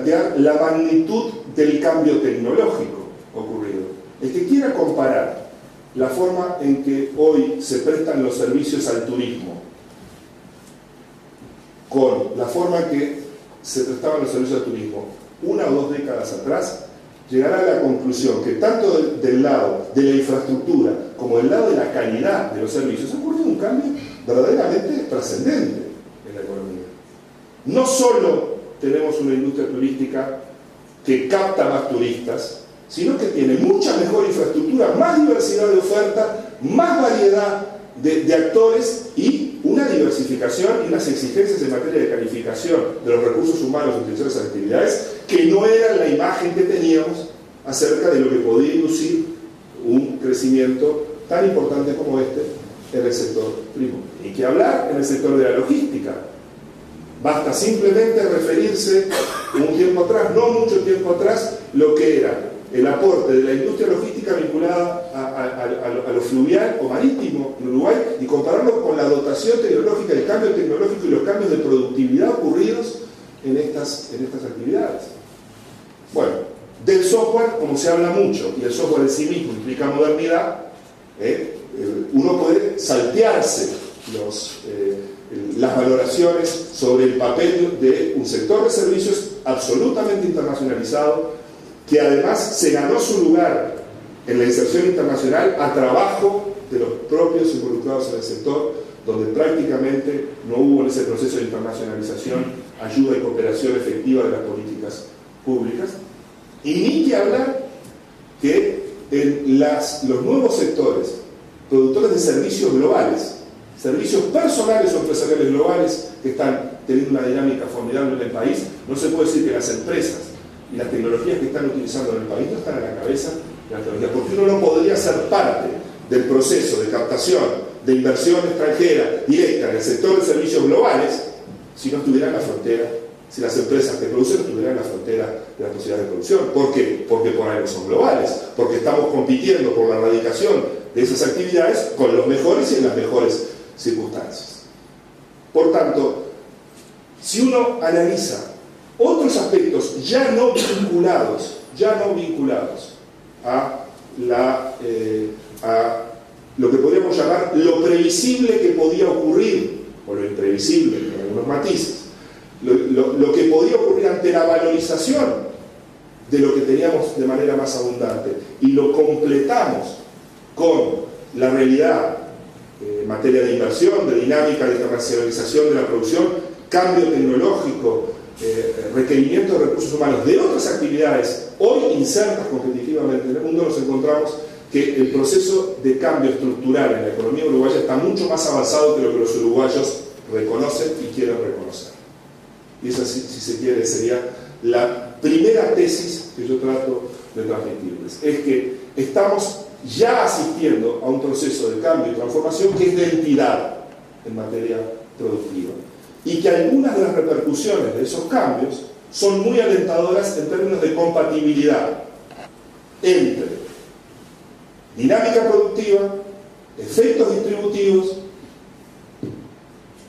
plantear la magnitud del cambio tecnológico ocurrido. El que quiera comparar la forma en que hoy se prestan los servicios al turismo con la forma en que se prestaban los servicios al turismo 1 o 2 décadas atrás, llegará a la conclusión que tanto del lado de la infraestructura como del lado de la calidad de los servicios ha ocurrido un cambio verdaderamente trascendente en la economía. No solo tenemos una industria turística que capta más turistas, sino que tiene mucha mejor infraestructura, más diversidad de oferta, más variedad de actores y una diversificación y unas exigencias en materia de calificación de los recursos humanos utilizados en esas actividades que no eran la imagen que teníamos acerca de lo que podía inducir un crecimiento tan importante como este en el sector turismo. Ni que hablar en el sector de la logística. Basta simplemente referirse un tiempo atrás, no mucho tiempo atrás, lo que era el aporte de la industria logística vinculada a lo fluvial o marítimo en Uruguay y compararlo con la dotación tecnológica, el cambio tecnológico y los cambios de productividad ocurridos en estas actividades. Bueno, del software, como se habla mucho, y el software en sí mismo implica modernidad, uno puede saltearse las valoraciones sobre el papel de un sector de servicios absolutamente internacionalizado, que además se ganó su lugar en la inserción internacional a trabajo de los propios involucrados en el sector, donde prácticamente no hubo en ese proceso de internacionalización ayuda y cooperación efectiva de las políticas públicas. Y ni que hablar que en los nuevos sectores, productores de servicios globales, servicios personales o empresariales globales que están teniendo una dinámica formidable en el país, no se puede decir que las empresas y las tecnologías que están utilizando en el país no están a la cabeza de la tecnología, porque uno no podría ser parte del proceso de captación de inversión extranjera directa en el sector de servicios globales si no estuviera en la frontera, si las empresas que producen estuvieran en la frontera de las posibilidades de producción. ¿Por qué? Porque por algo son globales, porque estamos compitiendo por la erradicación de esas actividades con los mejores y en las mejores circunstancias. Por tanto, si uno analiza otros aspectos ya no vinculados a lo que podríamos llamar lo previsible que podía ocurrir, o lo imprevisible, con algunos matices, lo que podía ocurrir ante la valorización de lo que teníamos de manera más abundante, y lo completamos con la realidad en materia de inversión, de dinámica de internacionalización de la producción, cambio tecnológico, requerimiento de recursos humanos de otras actividades hoy insertas competitivamente en el mundo, nos encontramos que el proceso de cambio estructural en la economía uruguaya está mucho más avanzado que lo que los uruguayos reconocen y quieren reconocer. Y esa, si se quiere, sería la primera tesis que yo trato de transmitirles. Es que estamos ya asistiendo a un proceso de cambio y transformación que es de entidad en materia productiva. Y que algunas de las repercusiones de esos cambios son muy alentadoras en términos de compatibilidad entre dinámica productiva, efectos distributivos,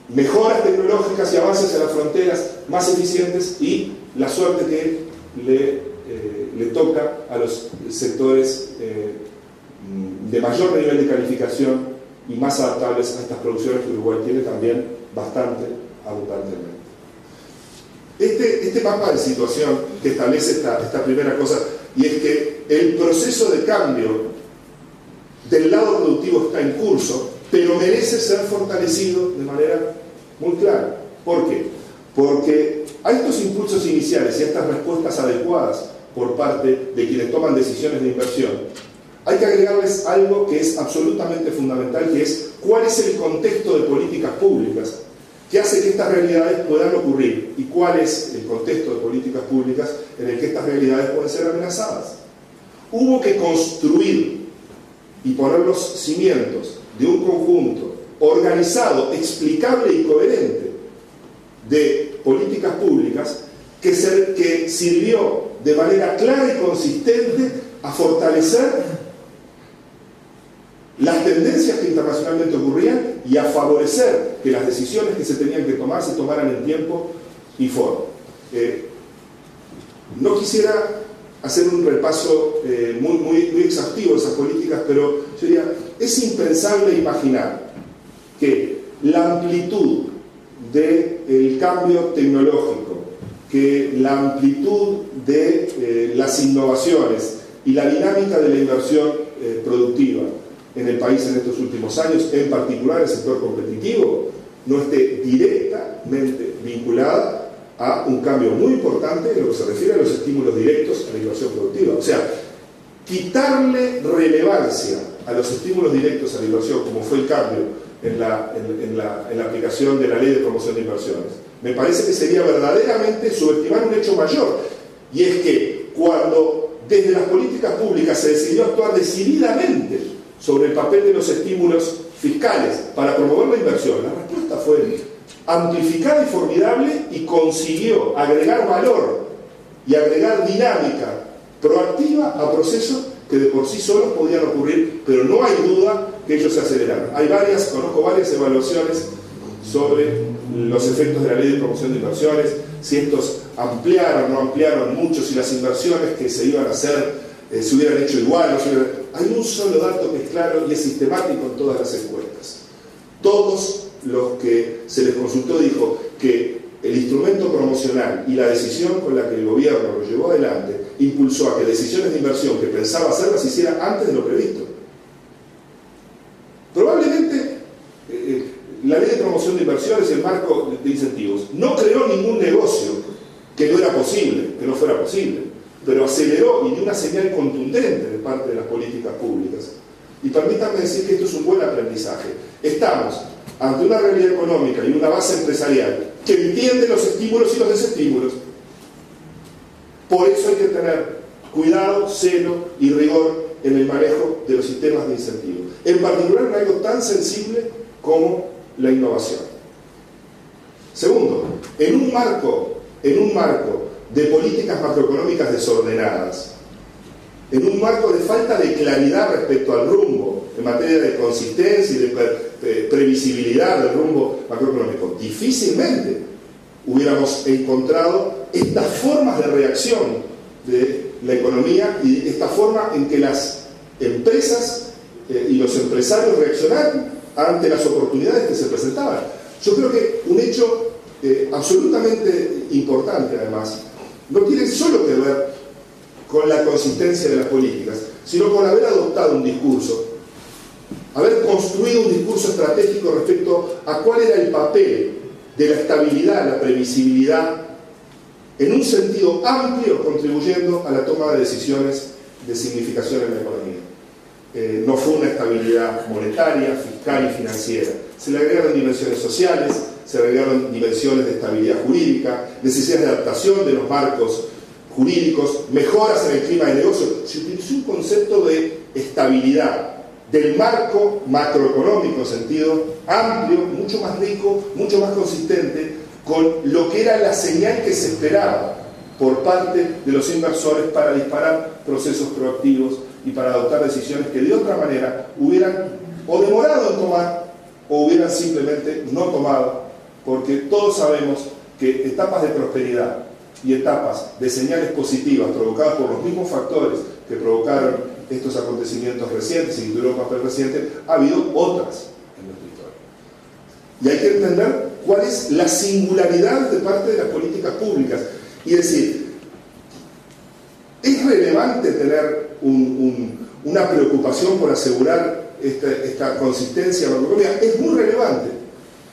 mejoras tecnológicas y avances en las fronteras más eficientes y la suerte que le toca a los sectores de mayor nivel de calificación y más adaptables a estas producciones que Uruguay tiene también bastante abundantemente. Este mapa de situación que establece esta primera cosa, y es que el proceso de cambio del lado productivo está en curso, pero merece ser fortalecido de manera muy clara. ¿Por qué? Porque a estos impulsos iniciales y a estas respuestas adecuadas por parte de quienes toman decisiones de inversión, hay que agregarles algo que es absolutamente fundamental, que es cuál es el contexto de políticas públicas que hace que estas realidades puedan ocurrir y cuál es el contexto de políticas públicas en el que estas realidades pueden ser amenazadas. Hubo que construir y poner los cimientos de un conjunto organizado, explicable y coherente de políticas públicas que sirvió de manera clara y consistente a fortalecer las tendencias que internacionalmente ocurrían y a favorecer que las decisiones que se tenían que tomar se tomaran en tiempo y forma. No quisiera hacer un repaso muy exhaustivo de esas políticas, pero yo diría, es impensable imaginar que la amplitud del cambio tecnológico, que la amplitud de las innovaciones y la dinámica de la inversión productiva en el país en estos últimos años, en particular el sector competitivo, no esté directamente vinculada a un cambio muy importante en lo que se refiere a los estímulos directos a la inversión productiva. O sea, quitarle relevancia a los estímulos directos a la inversión, como fue el cambio en la aplicación de la Ley de Promoción de Inversiones, me parece que sería verdaderamente subestimar un hecho mayor, y es que cuando desde las políticas públicas se decidió actuar decididamente sobre el papel de los estímulos fiscales para promover la inversión, la respuesta fue amplificada y formidable, y consiguió agregar valor y agregar dinámica proactiva a procesos que de por sí solos podían ocurrir, pero no hay duda que ellos se aceleraron. Conozco varias evaluaciones sobre los efectos de la Ley de Promoción de Inversiones, si estos ampliaron, no ampliaron mucho, si las inversiones que se iban a hacer se hubieran hecho igual. Hay un solo dato que es claro y es sistemático en todas las encuestas. Todos los que se les consultó dijo que el instrumento promocional y la decisión con la que el gobierno lo llevó adelante impulsó a que decisiones de inversión que pensaba hacer las hiciera antes de lo previsto. Probablemente la Ley de Promoción de Inversiones y el marco de incentivos no creó ningún negocio que no era posible, que no fuera posible, pero aceleró y dio una señal contundente de parte de las políticas públicas. Y permítanme decir que esto es un buen aprendizaje. Estamos ante una realidad económica y una base empresarial que entiende los estímulos y los desestímulos. Por eso hay que tener cuidado, celo y rigor en el manejo de los sistemas de incentivos, en particular en algo tan sensible como la innovación. Segundo, en un marco de políticas macroeconómicas desordenadas, en un marco de falta de claridad respecto al rumbo en materia de consistencia y de previsibilidad del rumbo macroeconómico, difícilmente hubiéramos encontrado estas formas de reacción de la economía y esta forma en que las empresas y los empresarios reaccionaron ante las oportunidades que se presentaban. Yo creo que un hecho absolutamente importante, además, no tiene solo que ver con la consistencia de las políticas, sino con haber adoptado un discurso, haber construido un discurso estratégico respecto a cuál era el papel de la estabilidad, la previsibilidad, en un sentido amplio, contribuyendo a la toma de decisiones de significación en la economía. No fue una estabilidad monetaria, fiscal y financiera. Se le agregaron dimensiones sociales, se agregaron dimensiones de estabilidad jurídica, necesidades de adaptación de los marcos jurídicos, mejoras en el clima de negocio. Se utilizó un concepto de estabilidad del marco macroeconómico en sentido amplio, mucho más rico, mucho más consistente con lo que era la señal que se esperaba por parte de los inversores para disparar procesos proactivos y para adoptar decisiones que de otra manera hubieran o demorado en tomar o hubieran simplemente no tomado, porque todos sabemos que etapas de prosperidad y etapas de señales positivas provocadas por los mismos factores que provocaron estos acontecimientos recientes y que tuvieron un papel reciente, ha habido otras en nuestra historia. Y hay que entender cuál es la singularidad de parte de las políticas públicas. Y decir, ¿es relevante tener una preocupación por asegurar esta consistencia macroeconómica? Es muy relevante.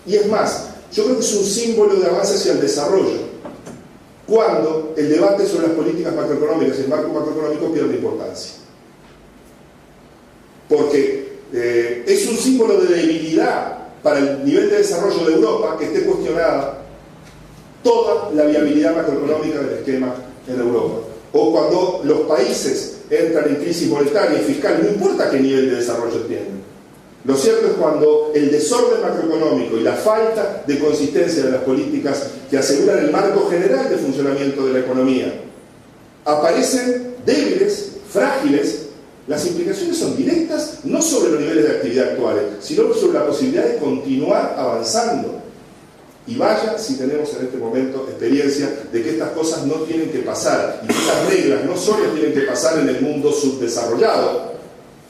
Y es más, yo creo que es un símbolo de avance hacia el desarrollo cuando el debate sobre las políticas macroeconómicas y el marco macroeconómico pierde importancia. Porque es un símbolo de debilidad para el nivel de desarrollo de Europa que esté cuestionada toda la viabilidad macroeconómica del esquema en Europa. O cuando los países entran en crisis monetaria y fiscal, no importa qué nivel de desarrollo tienen. Lo cierto es cuando el desorden macroeconómico y la falta de consistencia de las políticas que aseguran el marco general de funcionamiento de la economía aparecen débiles, frágiles, las implicaciones son directas no sobre los niveles de actividad actuales, sino sobre la posibilidad de continuar avanzando. Y vaya si tenemos en este momento experiencia de que estas cosas no tienen que pasar, y que estas reglas no solo tienen que pasar en el mundo subdesarrollado,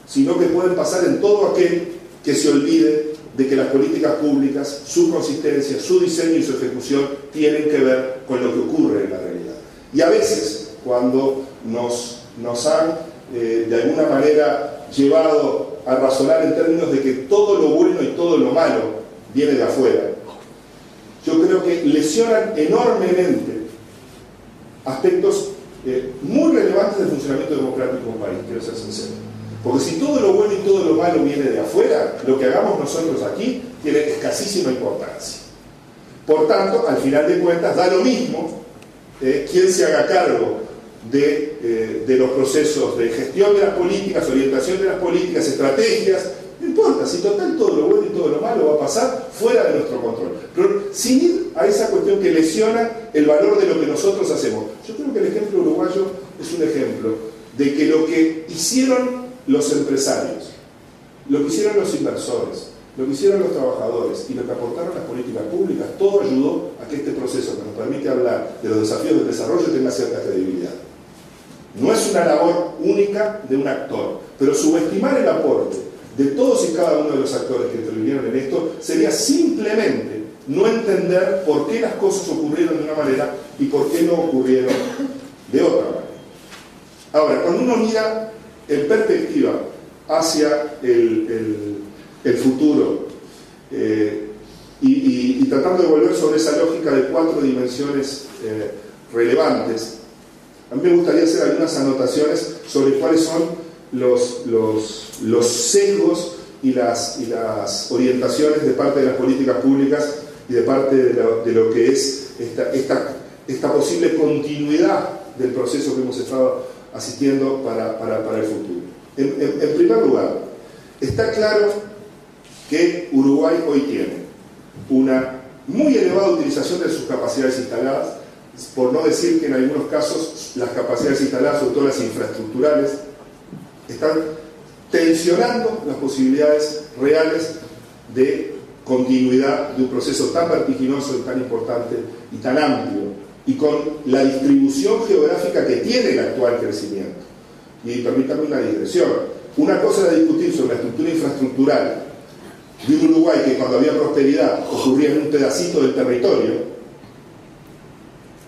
sino que pueden pasar en todo aquel que se olvide de que las políticas públicas, su consistencia, su diseño y su ejecución tienen que ver con lo que ocurre en la realidad. Y a veces, cuando nos han de alguna manera llevado a razonar en términos de que todo lo bueno y todo lo malo viene de afuera, yo creo que lesionan enormemente aspectos muy relevantes del funcionamiento democrático de un país, quiero ser sincero. Porque si todo lo bueno y todo lo malo viene de afuera, lo que hagamos nosotros aquí tiene escasísima importancia. Por tanto, al final de cuentas, da lo mismo quién se haga cargo de los procesos de gestión de las políticas, orientación de las políticas, estrategias. No importa, si total todo lo bueno y todo lo malo va a pasar fuera de nuestro control. Pero sin ir a esa cuestión que lesiona el valor de lo que nosotros hacemos. Yo creo que el ejemplo uruguayo es un ejemplo de que lo que hicieron los empresarios, lo que hicieron los inversores, lo que hicieron los trabajadores y lo que aportaron las políticas públicas, todo ayudó a que este proceso que nos permite hablar de los desafíos del desarrollo tenga cierta credibilidad. No es una labor única de un actor, pero subestimar el aporte de todos y cada uno de los actores que intervinieron en esto sería simplemente no entender por qué las cosas ocurrieron de una manera y por qué no ocurrieron de otra manera. Ahora, cuando uno mira en perspectiva hacia el futuro y tratando de volver sobre esa lógica de 4 dimensiones relevantes, a mí me gustaría hacer algunas anotaciones sobre cuáles son los sesgos y las orientaciones de parte de las políticas públicas y de parte de lo que es esta posible continuidad del proceso que hemos estado asistiendo para el futuro. En primer lugar, está claro que Uruguay hoy tiene una muy elevada utilización de sus capacidades instaladas, por no decir que en algunos casos las capacidades instaladas, sobre todo las infraestructurales, están tensionando las posibilidades reales de continuidad de un proceso tan vertiginoso y tan importante y tan amplio, y con la distribución geográfica que tiene el actual crecimiento. Y permítame una digresión. Una cosa era discutir sobre la estructura infraestructural de un Uruguay que cuando había prosperidad ocurría en un pedacito del territorio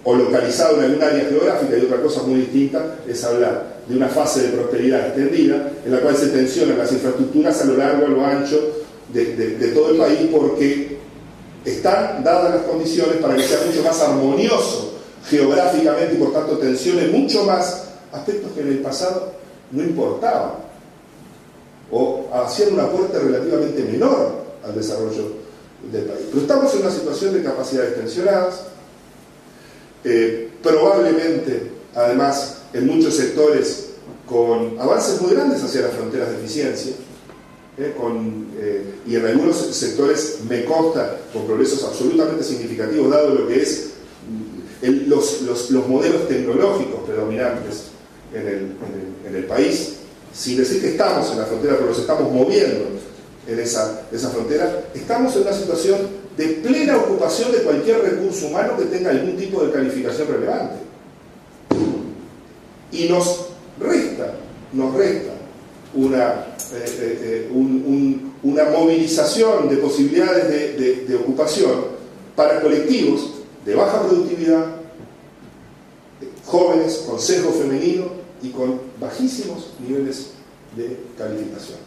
o localizado en algún área geográfica, y otra cosa muy distinta es hablar de una fase de prosperidad extendida en la cual se tensionan las infraestructuras a lo largo, a lo ancho de todo el país, porque están dadas las condiciones para que sea mucho más armonioso geográficamente y por tanto tensione mucho más aspectos que en el pasado no importaban o hacían un aporte relativamente menor al desarrollo del país. Pero estamos en una situación de capacidades tensionadas, probablemente además en muchos sectores con avances muy grandes hacia las fronteras de eficiencia, y en algunos sectores me consta con progresos absolutamente significativos dado lo que es los modelos tecnológicos predominantes en el país, sin decir que estamos en la frontera, pero nos estamos moviendo en esa frontera. Estamos en una situación de plena ocupación de cualquier recurso humano que tenga algún tipo de calificación relevante, y nos resta una movilización de posibilidades de ocupación para colectivos de baja productividad, jóvenes con sesgo femenino y con bajísimos niveles de calificación.